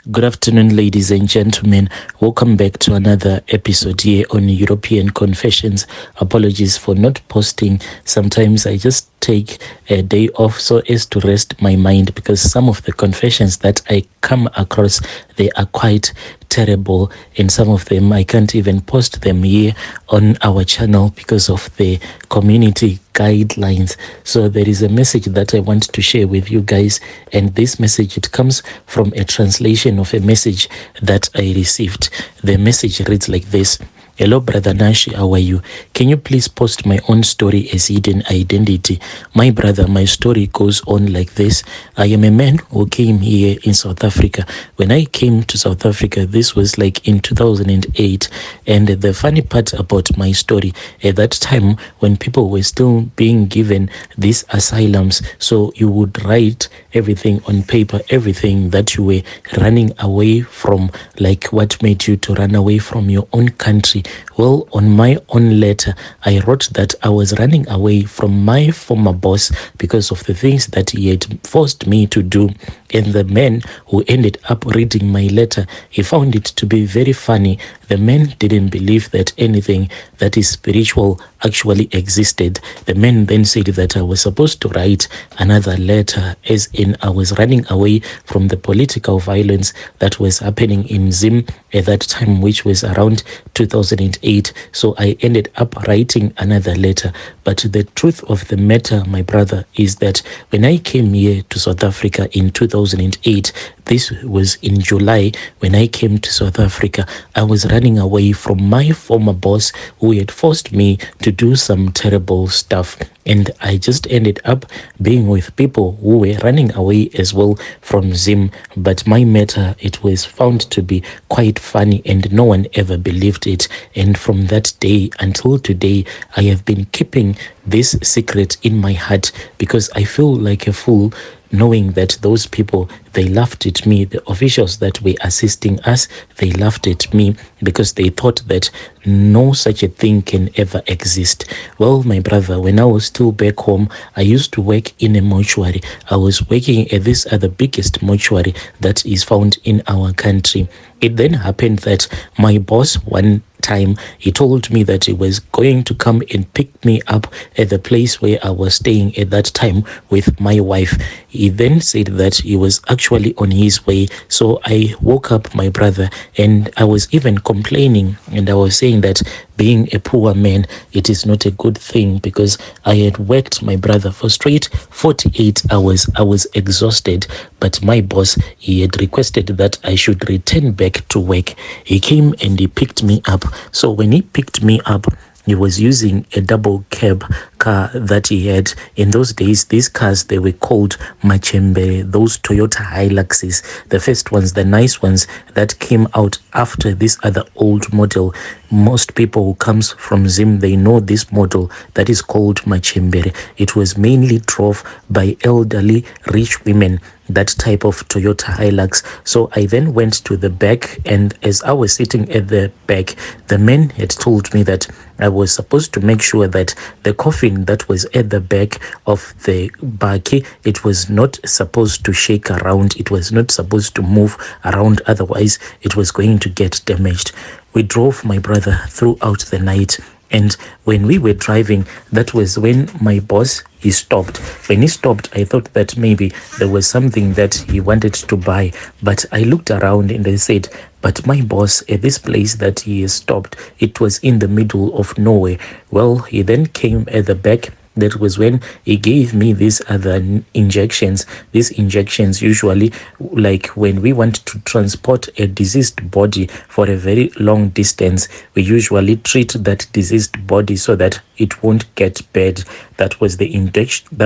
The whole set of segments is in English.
Good afternoon, ladies and gentlemen. Welcome back to another episode here on European Confessions. Apologies for not posting. Sometimes I just take a day off so as to rest my mind, because some of the confessions that I come across, they are quite terrible, and some of them I can't even post them here on our channel because of the community guidelines. So there is a message that I want to share with you guys, and this message, it comes from a translation of a message that I received. The message reads like this: Hello, Brother Nash, how are you? Can you please post my own story as hidden identity? My brother, my story goes on like this. I am a man who came here in South Africa. When I came to South Africa, this was like in 2008. And the funny part about my story, at that time, when people were still being given these asylums, so you would write everything on paper, everything that you were running away from, like what made you to run away from your own country. Well, on my own letter, I wrote that I was running away from my former boss because of the things that he had forced me to do. And the man who ended up reading my letter, he found it to be very funny. The man didn't believe that anything that is spiritual actually existed. The man then said that I was supposed to write another letter, as in I was running away from the political violence that was happening in Zim at that time, which was around 2008. So I ended up writing another letter. But the truth of the matter, my brother, is that when I came here to South Africa in 2008, this was in July, when I came to South Africa, I was running away from my former boss who had forced me to do some terrible stuff. And I just ended up being with people who were running away as well from Zim. But my matter, it was found to be quite funny, and no one ever believed it. And from that day until today, I have been keeping this secret in my heart, because I feel like a fool knowing that those people, they laughed at me. The officials that were assisting us, they laughed at me because they thought that no such a thing can ever exist. Well, my brother, when I was still back home, I used to work in a mortuary. I was working at this other biggest mortuary that is found in our country. It then happened that my boss, one time, he told me that he was going to come and pick me up at the place where I was staying at that time with my wife. He then said that he was actually on his way. So I woke up, my brother, and I was even complaining, and I was saying that being a poor man, it is not a good thing, because I had worked, my brother, for straight 48 hours. I was exhausted, but my boss, he had requested that I should return back to work. He came and he picked me up. So when he picked me up, he was using a double cab car that he had. In those days, these cars, they were called Machembe, those Toyota Hiluxes, the first ones, the nice ones that came out after this other old model. Most people who comes from Zim, they know this model that is called Machembe. It was mainly drove by elderly rich women, that type of Toyota Hilux. So I then went to the back, and as I was sitting at the back, the man had told me that I was supposed to make sure that the coffin that was at the back of the bakkie, it was not supposed to shake around. It was not supposed to move around, otherwise it was going to get damaged. We drove, my brother, throughout the night. And when we were driving, that was when my boss, he stopped. When he stopped, I thought that maybe there was something that he wanted to buy. But I looked around and I said, but my boss, at this place that he has stopped, it was in the middle of nowhere. Well, he then came at the back. That was when he gave me these other injections. These injections, usually, like when we want to transport a deceased body for a very long distance, we usually treat that deceased body so that it won't get bad. That was the injection.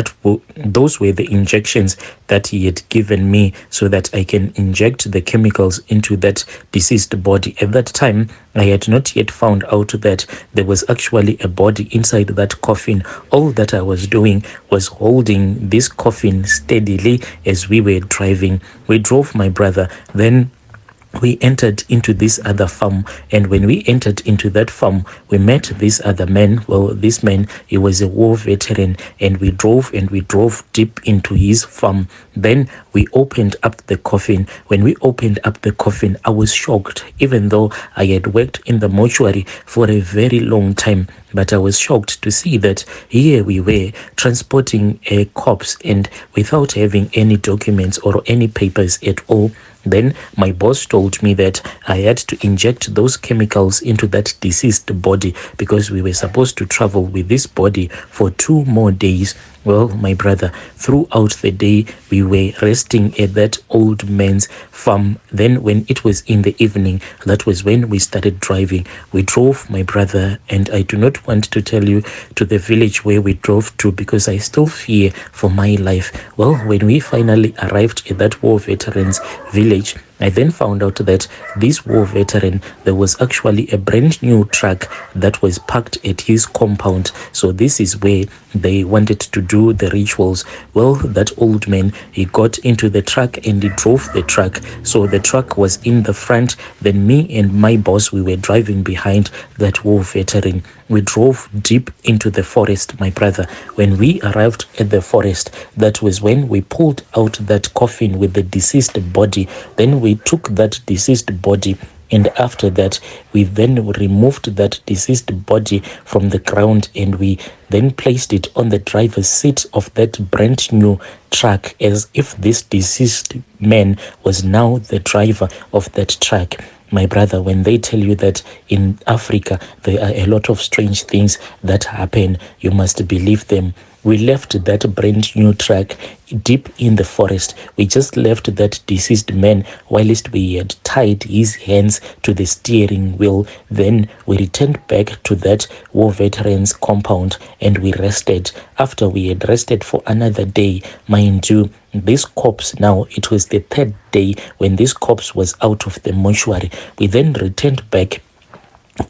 Those were the injections that he had given me so that I can inject the chemicals into that deceased body. At that time, I had not yet found out that there was actually a body inside that coffin. All that I was doing was holding this coffin steadily as we were driving. We drove, my brother. Then we entered into this other farm, and when we entered into that farm, we met this other man. Well, this man, he was a war veteran, and we drove deep into his farm. Then we opened up the coffin. When we opened up the coffin, I was shocked, even though I had worked in the mortuary for a very long time. But I was shocked to see that here we were transporting a corpse, and without having any documents or any papers at all. Then my boss told me that I had to inject those chemicals into that deceased body, because we were supposed to travel with this body for 2 more days. Well, my brother, throughout the day, we were resting at that old man's farm. Then when it was in the evening, that was when we started driving. We drove, my brother, and I do not want to tell you to the village where we drove to, because I still fear for my life. Well, when we finally arrived at that war veterans village, I then found out that this war veteran, there was actually a brand new truck that was parked at his compound. So this is where they wanted to do the rituals. Well, that old man, he got into the truck and he drove the truck. So the truck was in the front. Then me and my boss, we were driving behind that war veteran. We drove deep into the forest, my brother. When we arrived at the forest, that was when we pulled out that coffin with the deceased body. Then we took that deceased body, and after that, we then removed that deceased body from the ground, and we then placed it on the driver's seat of that brand new truck, as if this deceased man was now the driver of that truck. My brother, when they tell you that in Africa there are a lot of strange things that happen, you must believe them. We left that brand new truck deep in the forest. We just left that deceased man whilst we had tied his hands to the steering wheel. Then we returned back to that war veterans compound and we rested. After we had rested for another day, mind you, this corpse now, it was the 3rd day when this corpse was out of the mortuary. We then returned back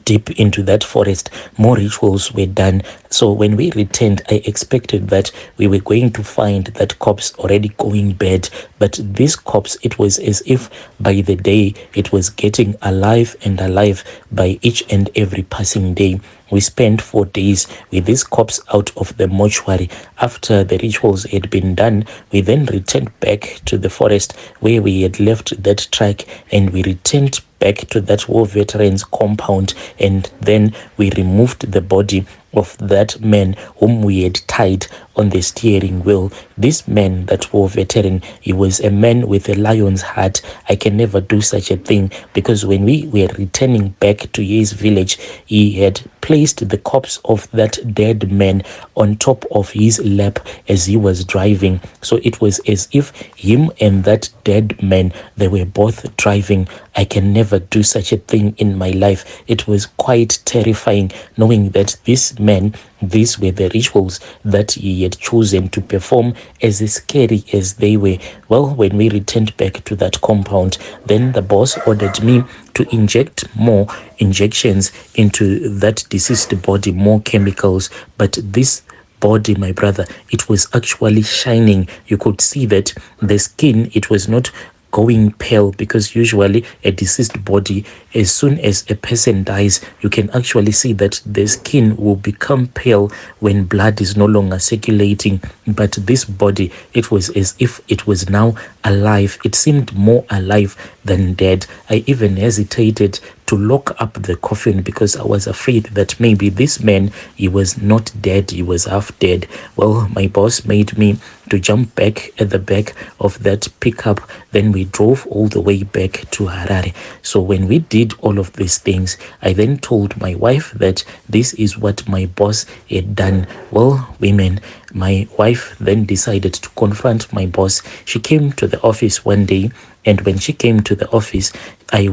deep into that forest. More rituals were done. So when we returned, I expected that we were going to find that corpse already going bad, but this corpse, it was as if by the day it was getting alive and alive by each and every passing day. We spent 4 days with this corpse out of the mortuary. After the rituals had been done, we then returned back to the forest where we had left that truck, and we returned back to that war veterans compound, and then we removed the body of that man whom we had tied on the steering wheel. This man, that war veteran, he was a man with a lion's heart. I can never do such a thing, because when we were returning back to his village, he had placed the corpse of that dead man on top of his lap as he was driving. So it was as if him and that dead man, they were both driving. I can never do such a thing in my life. It was quite terrifying knowing that this man, these were the rituals that he had chosen to perform, as scary as they were. Well, when we returned back to that compound, then the boss ordered me to inject more injections into that deceased body, more chemicals. But this body, my brother, it was actually shining. You could see that the skin, it was not going pale, because usually a deceased body, as soon as a person dies, you can actually see that the skin will become pale when blood is no longer circulating. But this body, it was as if it was now alive. It seemed more alive than dead. I even hesitated to lock up the coffin because I was afraid that maybe this man, he was not dead, he was half dead. Well, my boss made me to jump back at the back of that pickup. Then we drove all the way back to Harare. So when we did all of these things, I then told my wife that this is what my boss had done. Well, women, my wife then decided to confront my boss. She came to the office one day, and when she came to the office, my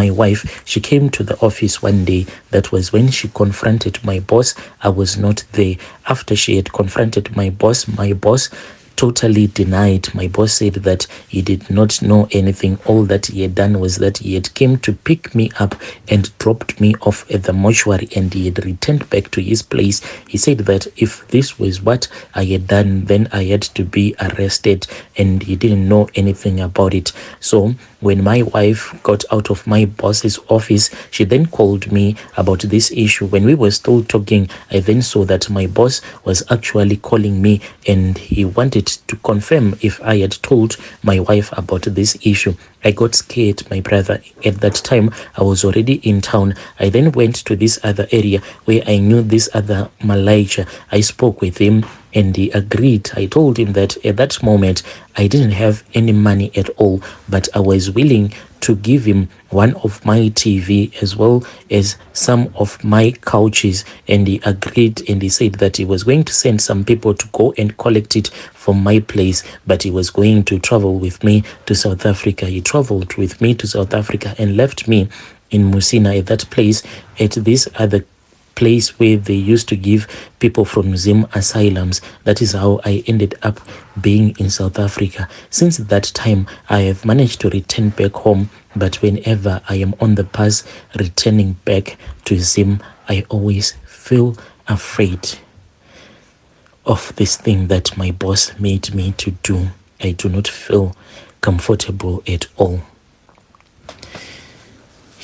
wife, she came to the office one day. That was when she confronted my boss. I was not there. After she had confronted my boss totally denied. My boss said that he did not know anything. All that he had done was that he had came to pick me up and dropped me off at the mortuary, and he had returned back to his place. He said that if this was what I had done, then I had to be arrested, and he didn't know anything about it. So when my wife got out of my boss's office, she then called me about this issue. When we were still talking, I then saw that my boss was actually calling me, and he wanted to confirm if I had told my wife about this issue. I got scared, my brother. At that time, I was already in town. I then went to this other area where I knew this other Malaysia. I spoke with him and he agreed. I told him that at that moment, I didn't have any money at all, but I was willing to give him one of my TV as well as some of my couches, and he agreed, and he said that he was going to send some people to go and collect it from my place, but he was going to travel with me to South Africa. He traveled with me to South Africa and left me in Musina at that place, at this other place where they used to give people from Zim asylums. That is how I ended up being in South Africa. Since that time, I have managed to return back home, but whenever I am on the bus returning back to Zim, I always feel afraid of this thing that my boss made me to do. I do not feel comfortable at all.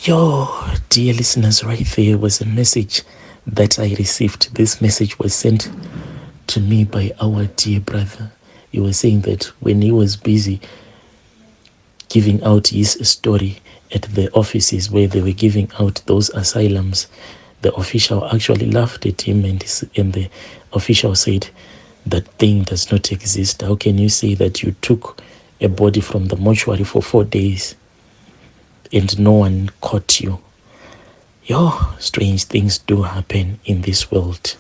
Yo, dear listeners, right there was a message that I received. This message was sent to me by our dear brother. He was saying that when he was busy giving out his story at the offices where they were giving out those asylums, the official actually laughed at him, and the official said, "That thing does not exist. How can you say that you took a body from the mortuary for 4 days and no one caught you?" Yo, strange things do happen in this world.